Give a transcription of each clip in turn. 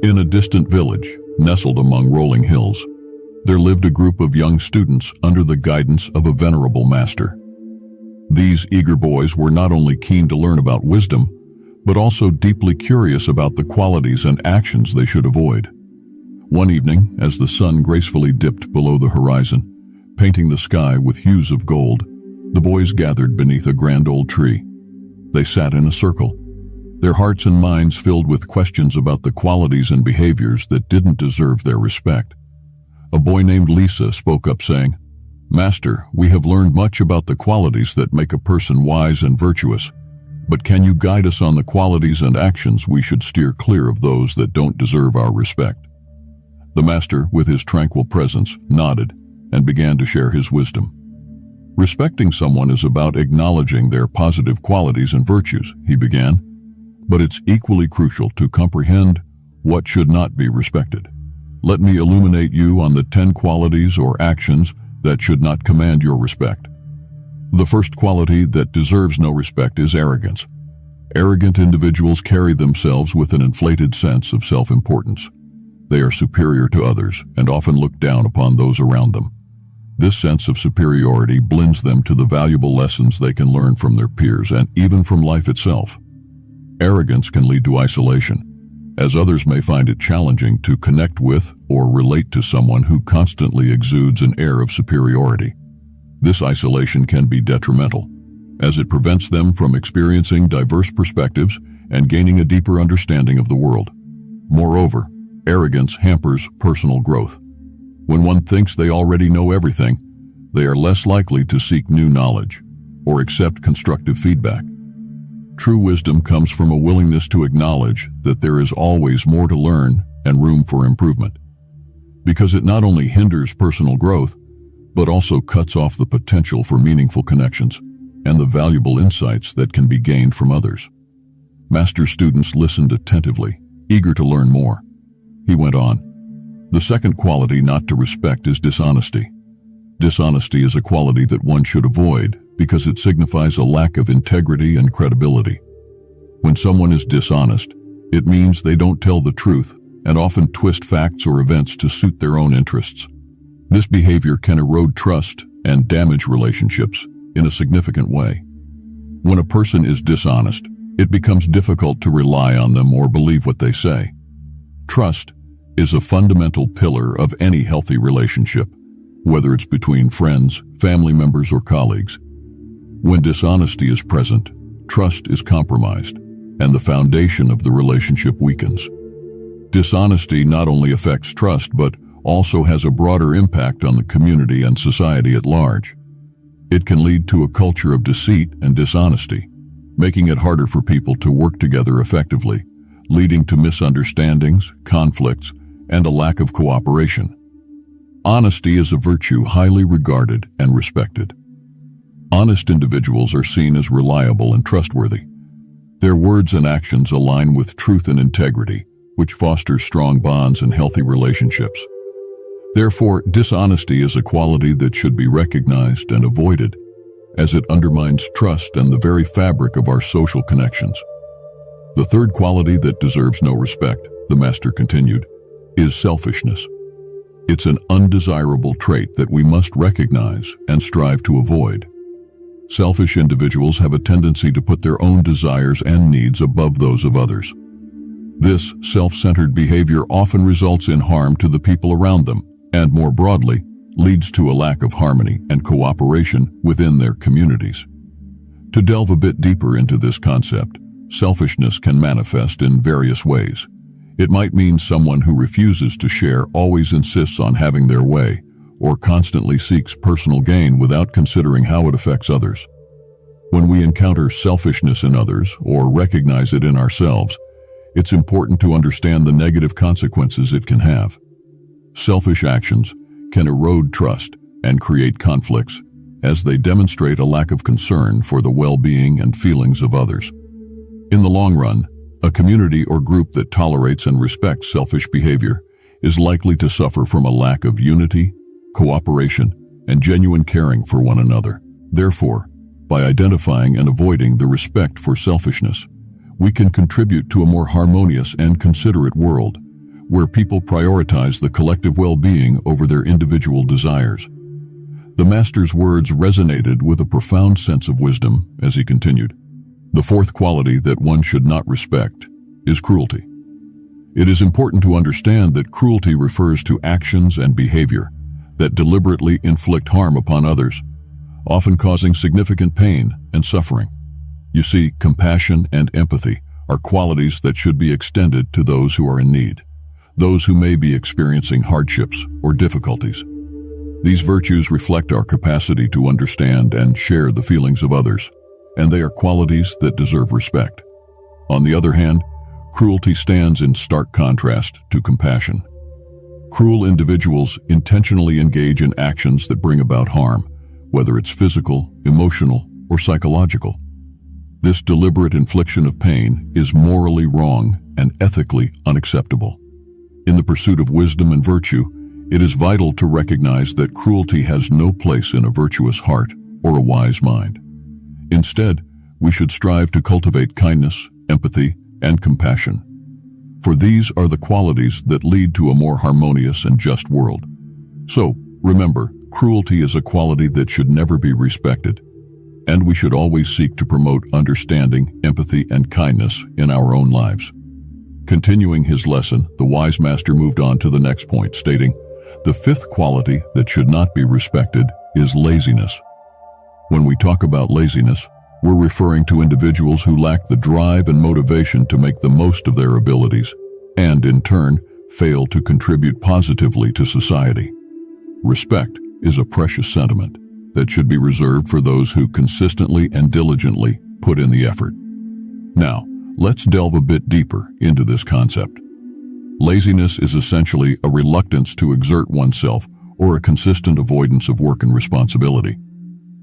In a distant village, nestled among rolling hills, there lived a group of young students under the guidance of a venerable master. These eager boys were not only keen to learn about wisdom, but also deeply curious about the qualities and actions they should avoid. One evening, as the sun gracefully dipped below the horizon, painting the sky with hues of gold, the boys gathered beneath a grand old tree. They sat in a circle, their hearts and minds filled with questions about the qualities and behaviors that didn't deserve their respect. A boy named Lisa spoke up saying, "Master, we have learned much about the qualities that make a person wise and virtuous, but can you guide us on the qualities and actions we should steer clear of those that don't deserve our respect?" The master, with his tranquil presence, nodded and began to share his wisdom. "Respecting someone is about acknowledging their positive qualities and virtues," he began, "but it's equally crucial to comprehend what should not be respected. Let me illuminate you on the 10 qualities or actions that should not command your respect. The first quality that deserves no respect is arrogance. Arrogant individuals carry themselves with an inflated sense of self-importance. They are superior to others and often look down upon those around them. This sense of superiority blinds them to the valuable lessons they can learn from their peers and even from life itself. Arrogance can lead to isolation, as others may find it challenging to connect with or relate to someone who constantly exudes an air of superiority. This isolation can be detrimental, as it prevents them from experiencing diverse perspectives and gaining a deeper understanding of the world. Moreover, arrogance hampers personal growth. When one thinks they already know everything, they are less likely to seek new knowledge or accept constructive feedback. True wisdom comes from a willingness to acknowledge that there is always more to learn and room for improvement, because it not only hinders personal growth, but also cuts off the potential for meaningful connections and the valuable insights that can be gained from others. Master students listened attentively, eager to learn more. He went on, "The second quality not to respect is dishonesty. Dishonesty is a quality that one should avoid because it signifies a lack of integrity and credibility. When someone is dishonest, it means they don't tell the truth and often twist facts or events to suit their own interests. This behavior can erode trust and damage relationships in a significant way. When a person is dishonest, it becomes difficult to rely on them or believe what they say. Trust is a fundamental pillar of any healthy relationship, whether it's between friends, family members, or colleagues. When dishonesty is present, trust is compromised, and the foundation of the relationship weakens. Dishonesty not only affects trust, but also has a broader impact on the community and society at large. It can lead to a culture of deceit and dishonesty, making it harder for people to work together effectively, leading to misunderstandings, conflicts, and a lack of cooperation. Honesty is a virtue highly regarded and respected. Honest individuals are seen as reliable and trustworthy. Their words and actions align with truth and integrity, which fosters strong bonds and healthy relationships. Therefore, dishonesty is a quality that should be recognized and avoided, as it undermines trust and the very fabric of our social connections. The third quality that deserves no respect, the master continued, is selfishness. It's an undesirable trait that we must recognize and strive to avoid. Selfish individuals have a tendency to put their own desires and needs above those of others. This self-centered behavior often results in harm to the people around them, and more broadly, leads to a lack of harmony and cooperation within their communities. To delve a bit deeper into this concept, selfishness can manifest in various ways. It might mean someone who refuses to share always insists on having their way, or constantly seeks personal gain without considering how it affects others. When we encounter selfishness in others or recognize it in ourselves, it's important to understand the negative consequences it can have. Selfish actions can erode trust and create conflicts, as they demonstrate a lack of concern for the well-being and feelings of others. In the long run, a community or group that tolerates and respects selfish behavior is likely to suffer from a lack of unity, cooperation, and genuine caring for one another. Therefore, by identifying and avoiding the respect for selfishness, we can contribute to a more harmonious and considerate world, where people prioritize the collective well-being over their individual desires. The master's words resonated with a profound sense of wisdom as he continued. The fourth quality that one should not respect is cruelty. It is important to understand that cruelty refers to actions and behavior that deliberately inflict harm upon others, often causing significant pain and suffering. You see, compassion and empathy are qualities that should be extended to those who are in need, those who may be experiencing hardships or difficulties. These virtues reflect our capacity to understand and share the feelings of others, and they are qualities that deserve respect. On the other hand, cruelty stands in stark contrast to compassion. Cruel individuals intentionally engage in actions that bring about harm, whether it's physical, emotional, or psychological. This deliberate infliction of pain is morally wrong and ethically unacceptable. In the pursuit of wisdom and virtue, it is vital to recognize that cruelty has no place in a virtuous heart or a wise mind. Instead, we should strive to cultivate kindness, empathy, and compassion. For these are the qualities that lead to a more harmonious and just world. So, remember, cruelty is a quality that should never be respected, and we should always seek to promote understanding, empathy, and kindness in our own lives. Continuing his lesson, the wise master moved on to the next point, stating, "The fifth quality that should not be respected is laziness." When we talk about laziness, we're referring to individuals who lack the drive and motivation to make the most of their abilities, and in turn, fail to contribute positively to society. Respect is a precious sentiment that should be reserved for those who consistently and diligently put in the effort. Now, let's delve a bit deeper into this concept. Laziness is essentially a reluctance to exert oneself or a consistent avoidance of work and responsibility.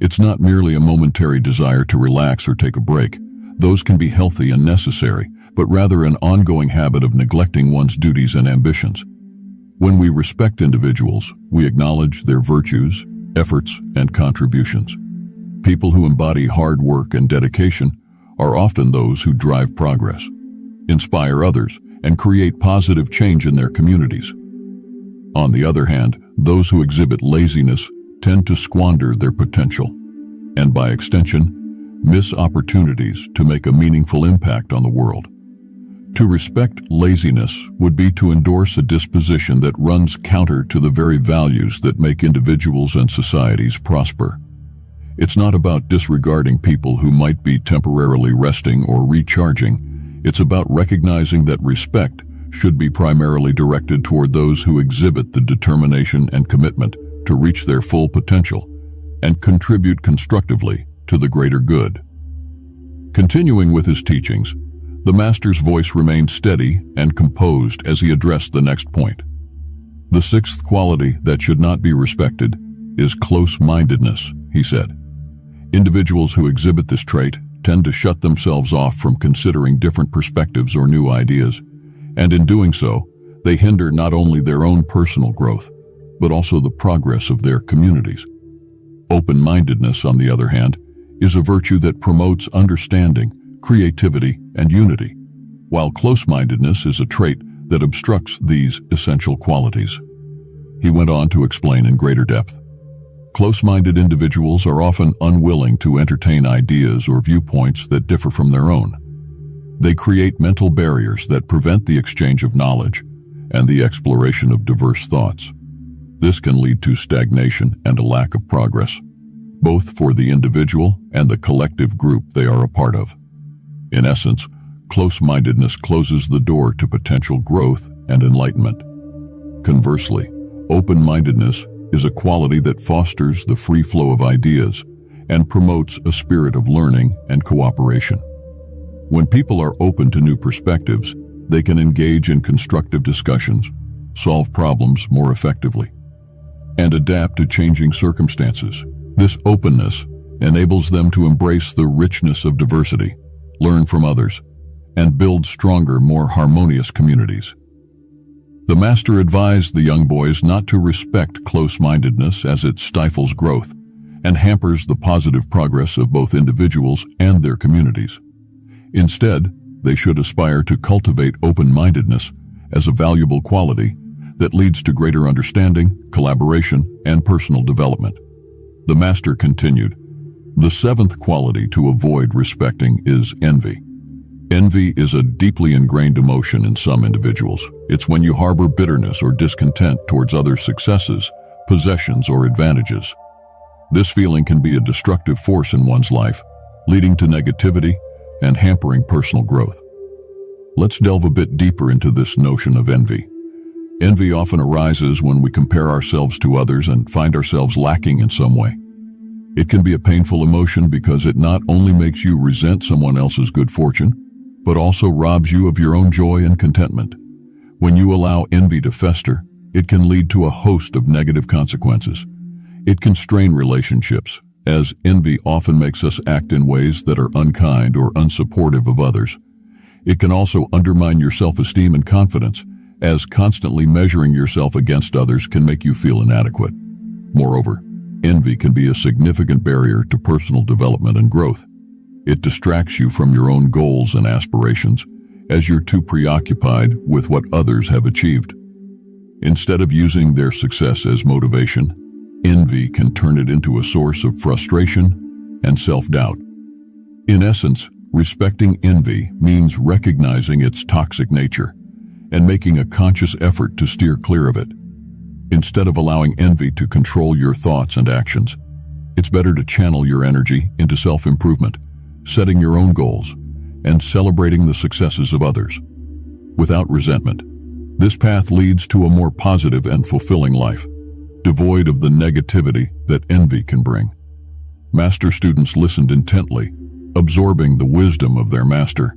It's not merely a momentary desire to relax or take a break. Those can be healthy and necessary, but rather an ongoing habit of neglecting one's duties and ambitions. When we respect individuals, we acknowledge their virtues, efforts, and contributions. People who embody hard work and dedication are often those who drive progress, inspire others, and create positive change in their communities. On the other hand, those who exhibit laziness tend to squander their potential, and by extension, miss opportunities to make a meaningful impact on the world. To respect laziness would be to endorse a disposition that runs counter to the very values that make individuals and societies prosper. It's not about disregarding people who might be temporarily resting or recharging. It's about recognizing that respect should be primarily directed toward those who exhibit the determination and commitment to reach their full potential and contribute constructively to the greater good. Continuing with his teachings, the master's voice remained steady and composed as he addressed the next point. The sixth quality that should not be respected is close-mindedness, he said. Individuals who exhibit this trait tend to shut themselves off from considering different perspectives or new ideas, and in doing so, they hinder not only their own personal growth, but also the progress of their communities. Open-mindedness, on the other hand, is a virtue that promotes understanding, creativity, and unity, while close-mindedness is a trait that obstructs these essential qualities. He went on to explain in greater depth. Close-minded individuals are often unwilling to entertain ideas or viewpoints that differ from their own. They create mental barriers that prevent the exchange of knowledge and the exploration of diverse thoughts. This can lead to stagnation and a lack of progress, both for the individual and the collective group they are a part of. In essence, close-mindedness closes the door to potential growth and enlightenment. Conversely, open-mindedness is a quality that fosters the free flow of ideas and promotes a spirit of learning and cooperation. When people are open to new perspectives, they can engage in constructive discussions, solve problems more effectively, and adapt to changing circumstances. This openness enables them to embrace the richness of diversity, learn from others, and build stronger, more harmonious communities. The master advised the young boys not to respect close-mindedness as it stifles growth and hampers the positive progress of both individuals and their communities. Instead, they should aspire to cultivate open-mindedness as a valuable quality that leads to greater understanding, collaboration, and personal development. The master continued, "The seventh quality to avoid respecting is envy. Envy is a deeply ingrained emotion in some individuals. It's when you harbor bitterness or discontent towards others' successes, possessions, or advantages. This feeling can be a destructive force in one's life, leading to negativity and hampering personal growth." Let's delve a bit deeper into this notion of envy. Envy often arises when we compare ourselves to others and find ourselves lacking in some way. It can be a painful emotion because it not only makes you resent someone else's good fortune, but also robs you of your own joy and contentment. When you allow envy to fester, it can lead to a host of negative consequences. It can strain relationships, as envy often makes us act in ways that are unkind or unsupportive of others. It can also undermine your self-esteem and confidence, as constantly measuring yourself against others can make you feel inadequate. Moreover, envy can be a significant barrier to personal development and growth. It distracts you from your own goals and aspirations, as you're too preoccupied with what others have achieved. Instead of using their success as motivation, envy can turn it into a source of frustration and self-doubt. In essence, respecting envy means recognizing its toxic nature and making a conscious effort to steer clear of it. Instead of allowing envy to control your thoughts and actions, it's better to channel your energy into self-improvement, setting your own goals, and celebrating the successes of others. Without resentment, this path leads to a more positive and fulfilling life, devoid of the negativity that envy can bring. Master students listened intently, absorbing the wisdom of their master.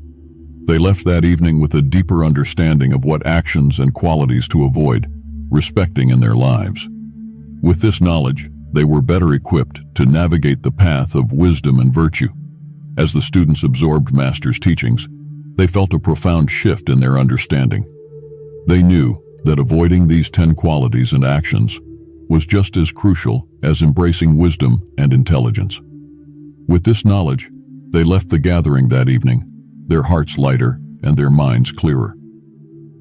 They left that evening with a deeper understanding of what actions and qualities to avoid, respecting in their lives. With this knowledge, they were better equipped to navigate the path of wisdom and virtue. As the students absorbed Master's teachings, they felt a profound shift in their understanding. They knew that avoiding these 10 qualities and actions was just as crucial as embracing wisdom and intelligence. With this knowledge, they left the gathering that evening, their hearts lighter and their minds clearer.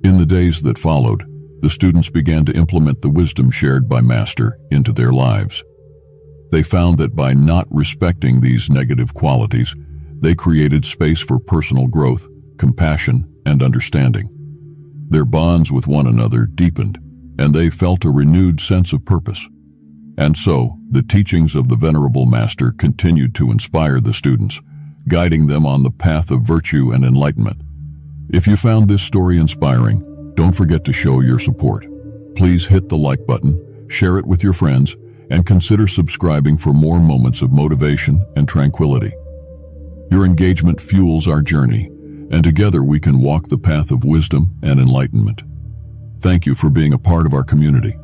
In the days that followed, the students began to implement the wisdom shared by Master into their lives. They found that by not respecting these negative qualities, they created space for personal growth, compassion, and understanding. Their bonds with one another deepened, and they felt a renewed sense of purpose. And so, the teachings of the Venerable Master continued to inspire the students, guiding them on the path of virtue and enlightenment. If you found this story inspiring, don't forget to show your support. Please hit the like button, share it with your friends, and consider subscribing for more moments of motivation and tranquility. Your engagement fuels our journey, and together we can walk the path of wisdom and enlightenment. Thank you for being a part of our community.